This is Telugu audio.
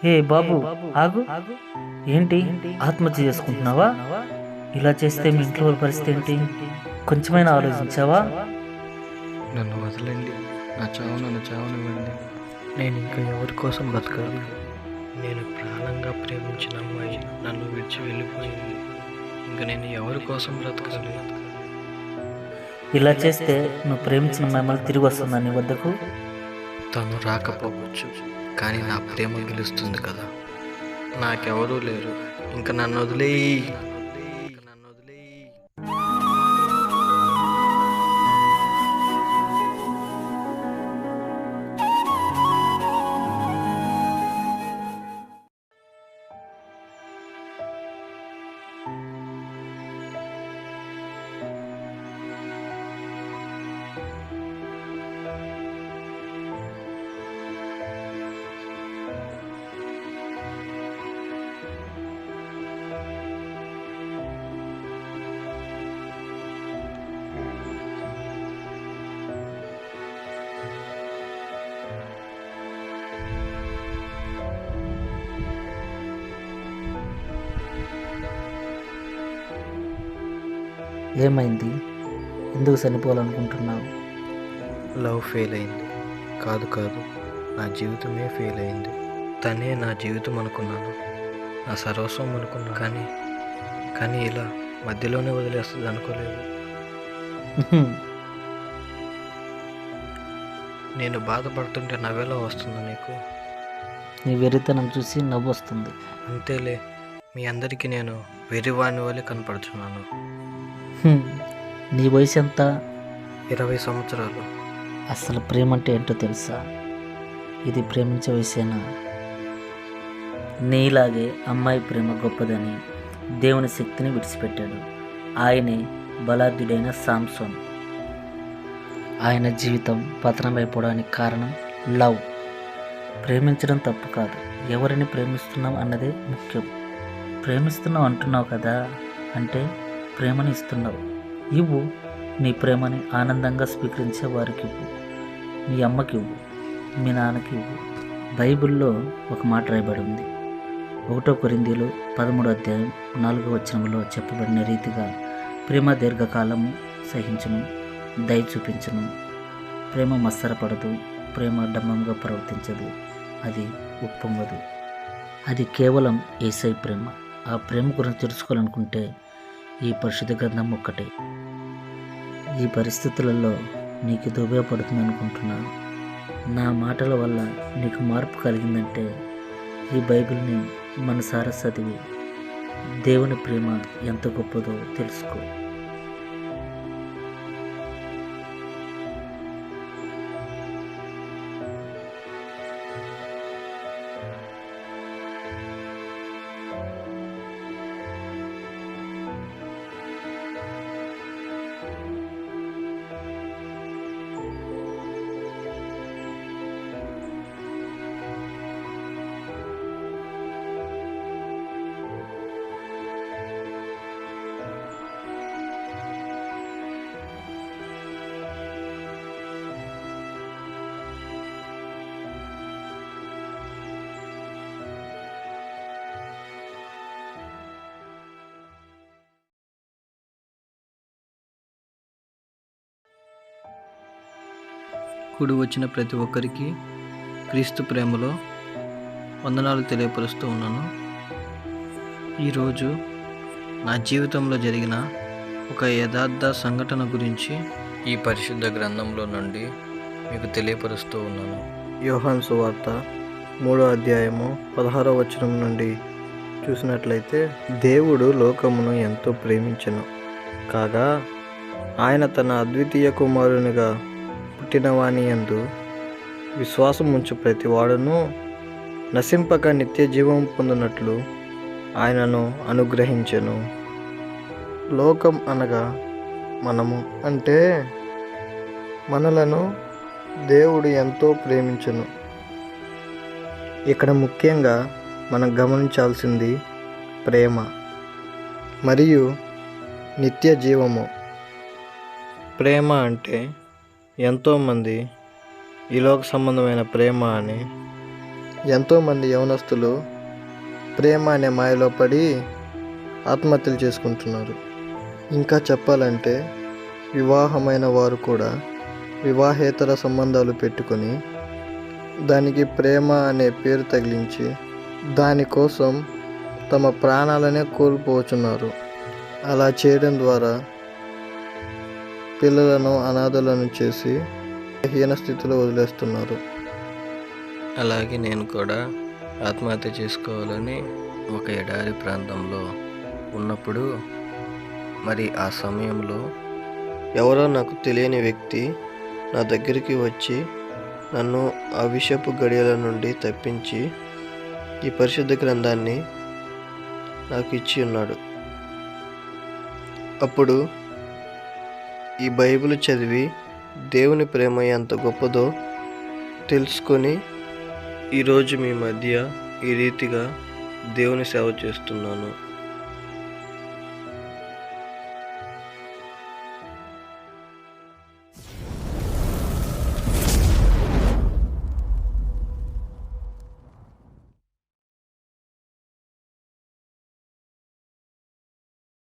హే బాబు, ఆగు. ఏంటి, ఆత్మహత్య చేసుకుంటున్నావా? ఇలా చేస్తే మీ ఇంట్లో వాళ్ళ పరిస్థితి ఏంటి? కొంచెమైనా ఆలోచించావా? నన్ను వదలండి, నన్ను చావనివ్వండి. నేను ఇంకా ఎవరి కోసం బతకాలి? నేను ప్రాణంగా ప్రేమించిన అమ్మాయి నన్ను విడిచి వెళ్ళిపోయింది. ఇంకా నేను ఎవరి కోసం బ్రతకాలి? ఇలా చేస్తే నువ్వు ప్రేమించిన మిమ్మల్ని తిరిగి వస్తుందా నీ వద్దకు? తను రాకపోవచ్చు, కానీ నా ప్రేమ గెలుస్తుంది కదా. నాకెవరూ లేరు, ఇంకా నన్ను వదిలేయి. ఏమైంది? ఎందుకు చనిపోవాలనుకుంటున్నావు? లవ్ ఫెయిల్ అయింది. కాదు, నా జీవితమే ఫెయిల్ అయింది. తనే నా జీవితం అనుకున్నాను, నా సర్వస్వం అనుకున్నాను. కానీ ఇలా మధ్యలోనే వదిలేస్తుంది అనుకోలేదు. నేను బాధపడుతుంటే నవ్వేలా వస్తుంది నీకు? నీ వెర్రితనం చూసి నవ్వు వస్తుంది. అంతేలే, మీ అందరికీ నేను వెర్రివాణి వల్లే కనపడుతున్నాను. నీ వయసు ఎంత? 20 సంవత్సరాలు. అసలు ప్రేమ అంటే ఏంటో తెలుసా? ఇది ప్రేమించే వయసేనా? నీలాగే అమ్మాయి ప్రేమ గొప్పదని దేవుని శక్తిని విడిచిపెట్టాడు. ఆయనే బలాఢ్యుడైన సాంసోన్. ఆయన జీవితం పతనమైపోవడానికి కారణం లవ్. ప్రేమించడం తప్పు కాదు, ఎవరిని ప్రేమిస్తున్నాం అన్నదే ముఖ్యం. ప్రేమిస్తున్నావు అంటున్నావు కదా, అంటే ప్రేమని ఇస్తున్నావు. ఇవ్వు, నీ ప్రేమని ఆనందంగా స్వీకరించే వారికి ఇవ్వు. మీ అమ్మకి ఇవ్వు, మీ నాన్నకి ఇవ్వు. బైబిల్లో ఒక మాట రాయబడి ఉంది. 1 కొరింథీయులు 13:4 చెప్పబడిన రీతిగా ప్రేమ దీర్ఘకాలము సహించును, దయ చూపించును. ప్రేమ మత్సరపడదు, ప్రేమ డంబంగా ప్రవర్తించదు, అది ఉప్పొంగదు. అది కేవలం యేసయ్య ప్రేమ. ఆ ప్రేమ గురించి తెలుసుకోవాలనుకుంటే ఈ పరిశుద్ధ గ్రంథం ఒక్కటే. ఈ పరిస్థితులలో నీకు ఇది ఉపయోగపడుతుంది అనుకుంటున్నాను. నా మాటల వల్ల నీకు మార్పు కలిగిందంటే ఈ బైబిల్ని మనసారా చదివి దేవుని ప్రేమ ఎంత గొప్పదో తెలుసుకో. కూడి వచ్చిన ప్రతి ఒక్కరికి క్రీస్తు ప్రేమలో వందనాలు తెలియపరుస్తూ ఉన్నాను. ఈరోజు నా జీవితంలో జరిగిన ఒక యథార్థ సంఘటన గురించి ఈ పరిశుద్ధ గ్రంథంలో నుండి మీకు తెలియపరుస్తూ ఉన్నాను. యోహాను సువార్త 3:16 నుండి చూసినట్లయితే, దేవుడు లోకమును ఎంతో ప్రేమించెను కాగా ఆయన తన అద్వితీయ కుమారునిగా పుట్టిన వాని యందు విశ్వాసం ఉంచు ప్రతి వాడును నశింపక నిత్య జీవం పొందినట్లు ఆయనను అనుగ్రహించెను. లోకం అనగా మనము, అంటే మనలను దేవుడు ఎంతో ప్రేమించెను. ఇక్కడ ముఖ్యంగా మనం గమనించాల్సింది ప్రేమ మరియు నిత్య జీవము. ప్రేమ అంటే ఎంతోమంది ఈ లోక సంబంధమైన ప్రేమ అని ఎంతోమంది యవనస్తులు ప్రేమ అనే మాయలో పడి ఆత్మహత్యలు చేసుకుంటున్నారు. ఇంకా చెప్పాలంటే వివాహమైన వారు కూడా వివాహేతర సంబంధాలు పెట్టుకొని దానికి ప్రేమ అనే పేరు తగిలించి దానికోసం తమ ప్రాణాలనే కోల్పోతున్నారు. అలా చేయడం ద్వారా పిల్లలను అనాథలను చేసి హీన స్థితిలో వదిలేస్తున్నారు. అలాగే నేను కూడా ఆత్మహత్య చేసుకోవాలని ఒక ఎడారి ప్రాంతంలో ఉన్నప్పుడు మరి ఆ సమయంలో ఎవరో నాకు తెలియని వ్యక్తి నా దగ్గరికి వచ్చి నన్ను ఆ విషపు గడియల నుండి తప్పించి ఈ పరిశుద్ధ గ్రంథాన్ని నాకు ఇచ్చి ఉన్నాడు. అప్పుడు ఈ బైబిల్ చదివి దేవుని ప్రేమ ఎంత గొప్పదో తెలుసుకొని ఈరోజు మీ మధ్య ఈ రీతిగా దేవుని సేవ చేస్తున్నాను.